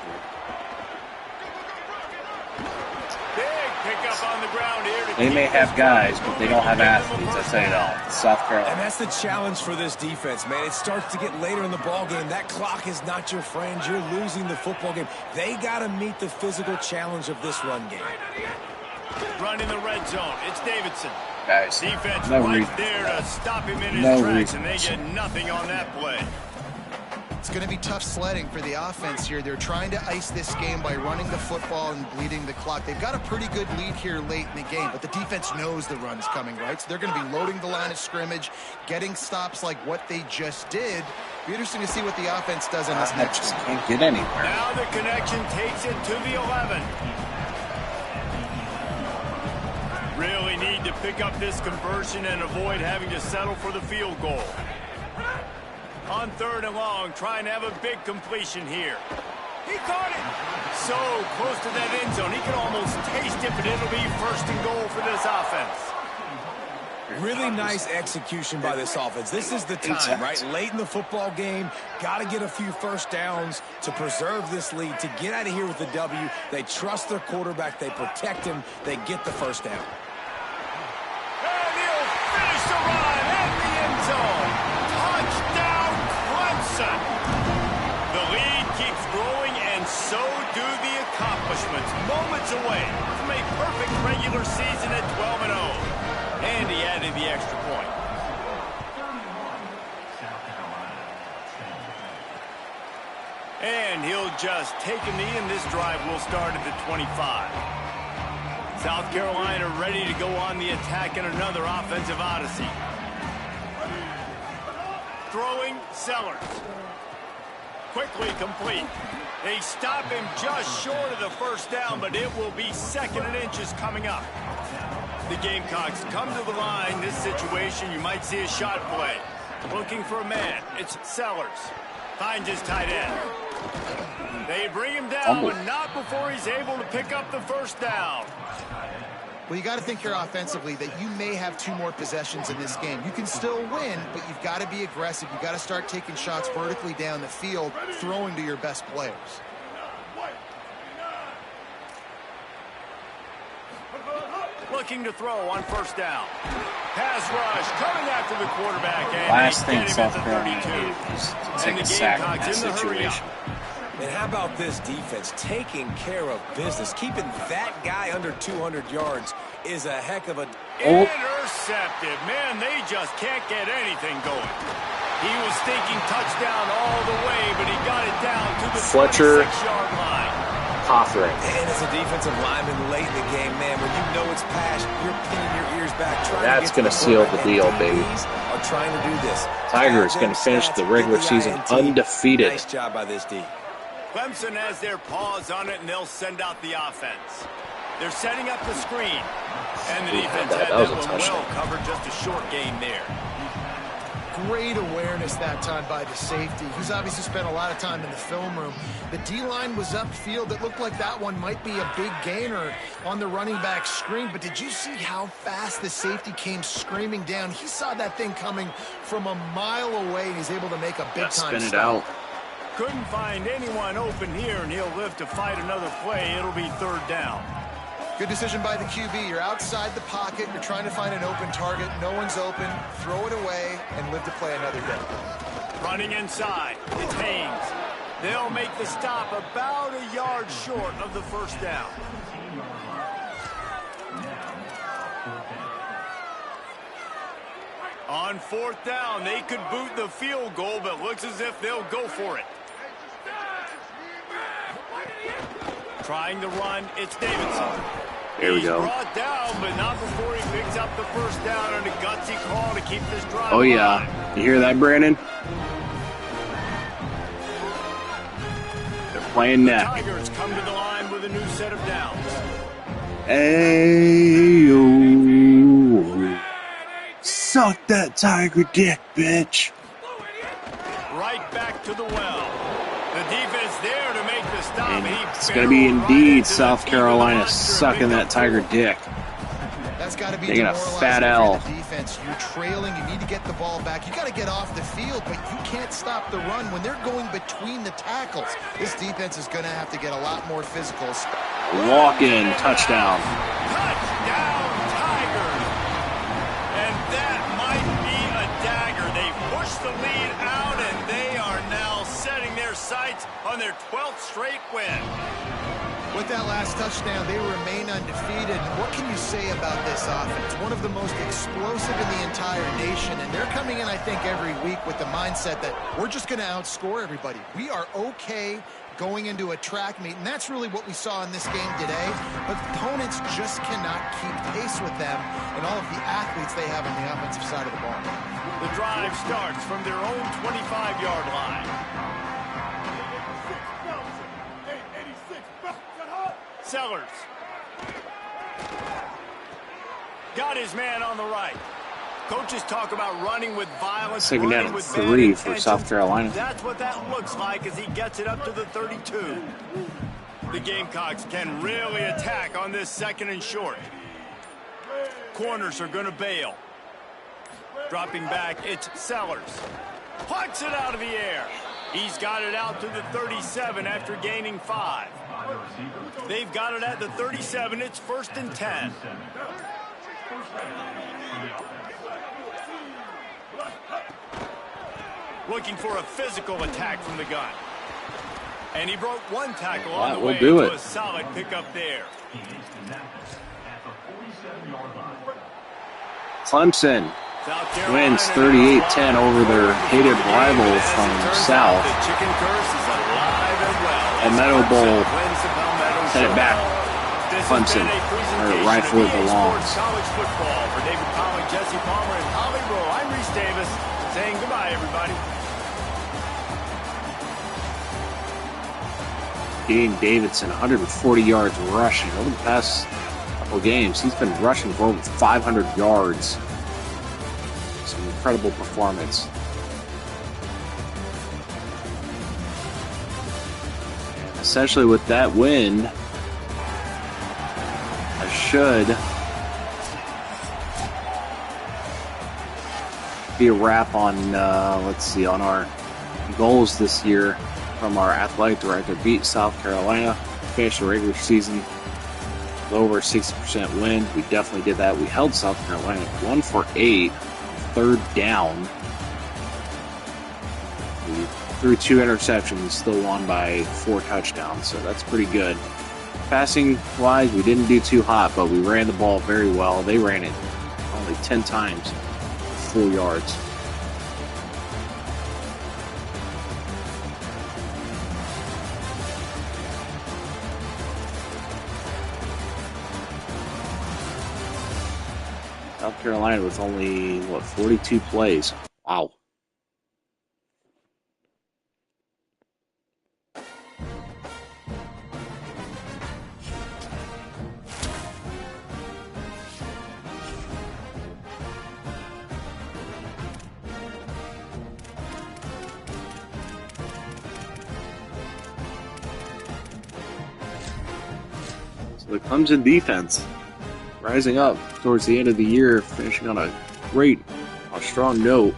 Pick up on the ground here. They may have guys, but they don't have athletes. I say it all. South Carolina. And that's the challenge for this defense, man. It starts to get later in the ball game. That clock is not your friend. You're losing the football game. They got to meet the physical challenge of this run game. Run in the red zone. It's Davidson. Guys, defense no right reason. there to stop him in his tracks, and they get nothing on that play. It's going to be tough sledding for the offense here. They're trying to ice this game by running the football and bleeding the clock. They've got a pretty good lead here late in the game, but the defense knows the run's coming, right? So they're going to be loading the line of scrimmage, getting stops like what they just did. Be interesting to see what the offense does in this next just game. can't get anywhere. Now the connection takes it to the 11. Really need to pick up this conversion and avoid having to settle for the field goal. On third and long, trying to have a big completion here. He caught it. So close to that end zone. He can almost taste it, but it'll be first and goal for this offense. Really nice execution by this offense. This is the time, right? Late in the football game, got to get a few first downs to preserve this lead, to get out of here with the W. They trust their quarterback. They protect him. They get the first down. And he'll finish the run at the end zone. Touchdown, Clemson. The lead keeps growing, and so do the accomplishments. Moments away from a perfect regular season at 12-0. And he added the extra point. And he'll just take a knee, and this drive will start at the 25. South Carolina ready to go on the attack in another offensive odyssey. Throwing Sellers. Quickly complete. They stop him just short of the first down, but it will be second and inches coming up. The Gamecocks come to the line. This situation, you might see a shot play. Looking for a man. It's Sellers. Finds his tight end. They bring him down, but not before he's able to pick up the first down. Well, you got to think here offensively that you may have 2 more possessions in this game. You can still win, but you've got to be aggressive. You've got to start taking shots vertically down the field, throwing to your best players. Looking to throw on first down. Pass rush coming after the quarterback. And Last they thing get him South at the Carolina 32. did was to take And a the sack in Gamecocks that in the hurry up. situation. And how about this defense taking care of business? Keeping that guy under 200 yards is a heck of a... Intercepted. Man, they just can't get anything going. He was thinking touchdown all the way, but he got it down to the 26-yard line. Cothran. And as a defensive lineman late in the game, man, when you know it's pass, you're pinning your ears back. That's going to seal the deal, baby. Are trying to do this. Tigers going to finish the regular season undefeated. Nice job by this D. Clemson has their paws on it, and they'll send out the offense. They're setting up the screen. And the defense had that one well covered, just a short gain there. Great awareness that time by the safety. He's obviously spent a lot of time in the film room. The D-line was upfield. It looked like that one might be a big gainer on the running back screen. But did you see how fast the safety came screaming down? He saw that thing coming from a mile away, and he's able to make a big-time stop. Spin it out. Couldn't find anyone open here, and he'll live to fight another play. It'll be third down. Good decision by the QB. You're outside the pocket. You're trying to find an open target. No one's open. Throw it away and live to play another day. Running inside. It's Haynes. They'll make the stop about a yard short of the first down. On fourth down, they could boot the field goal, but looks as if they'll go for it. Trying to run, it's Davidson. There we go. He's brought down, but not before he picks up the first down on a gutsy call to keep this drive Oh, yeah. alive. You hear that, Brandon? They're playing The neck. Tigers come to the line with a new set of downs. Ayo. Suck that Tiger dick, bitch. Right back to the well. The defense there to make the stop. And it's going to be indeed South Carolina sucking that Tiger dick. That's got to be Taking a demoralizing fat for L. the defense. You're trailing. You need to get the ball back. You got to get off the field, but you can't stop the run when they're going between the tackles. This defense is going to have to get a lot more physical. Walk-in touchdown. Touchdown, Tigers. And that might be a dagger. They push the lead out, and they are now setting their sights on their 12th straight win. With that last touchdown, they remain undefeated. What can you say about this offense? One of the most explosive in the entire nation, and they're coming in, I think, every week with the mindset that we're just going to outscore everybody. We are okay going into a track meet, and that's really what we saw in this game today. But opponents just cannot keep pace with them and all of the athletes they have on the offensive side of the ball. The drive starts from their own 25-yard line. Sellers. Got his man on the right. Coaches talk about running with violence. Second down running and with 3 bad for South Carolina. That's what that looks like as he gets it up to the 32. The Gamecocks can really attack on this second and short. Corners are going to bail. Dropping back, it's Sellers. Plucks it out of the air. He's got it out to the 37 after gaining 5. They've got it at the 37. It's 1st and 10. Looking for a physical attack from the gun. And he broke one tackle on the way to a solid pickup there. Clemson wins 38-10 over their hated rival from South. The chicken curse is alive and well. And Meadow Bowl headed back. Clemson, where it rightfully belongs. College football for David Pollack, Jesse Palmer, and Holly Rowe. I'm Reese Davis saying goodbye, everybody. Dean Davidson, 140 yards rushing. Over the past couple games, he's been rushing for over 500 yards. Some incredible performance. And essentially with that win, I should be a wrap on, let's see, on our goals this year from our athletic director. Beat South Carolina, finished the regular season with over 60% win. We definitely did that. We held South Carolina 1 for 8, third down. We threw 2 interceptions, still won by 4 touchdowns, so that's pretty good. Passing wise, we didn't do too hot, but we ran the ball very well. They ran it only 10 times, full yards. South Carolina with only, 42 plays. Wow. So the Clemson defense rising up towards the end of the year, finishing on a strong note.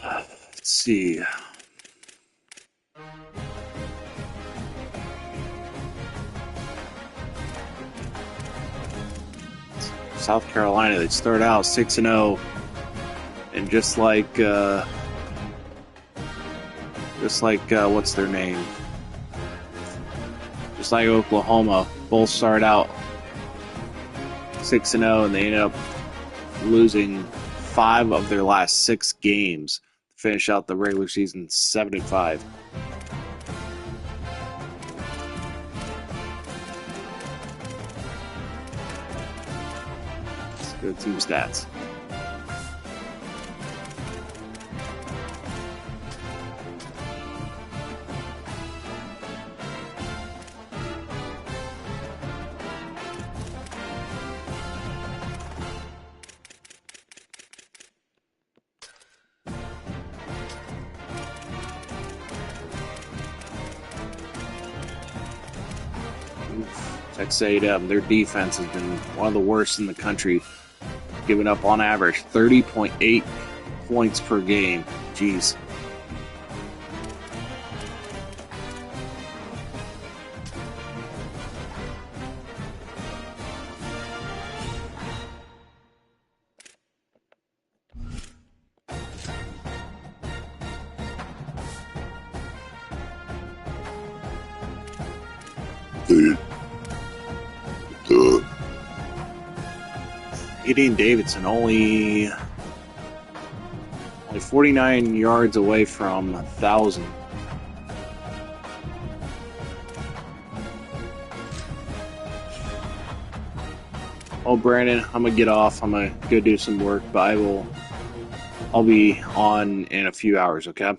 Let's see. South Carolina, they start out 6-0, and just like what's their name? Just like Oklahoma, both start out 6-0, and they ended up losing 5 of their last 6 games to finish out the regular season 7-5. Let's go team stats. Texas A&M, their defense has been one of the worst in the country, giving up on average 30.8 points per game. Jeez. Gideon Davidson only 49 yards away from 1,000. Oh, Brandon, I'm gonna get off. I'm gonna go do some work, but I'll be on in a few hours, okay?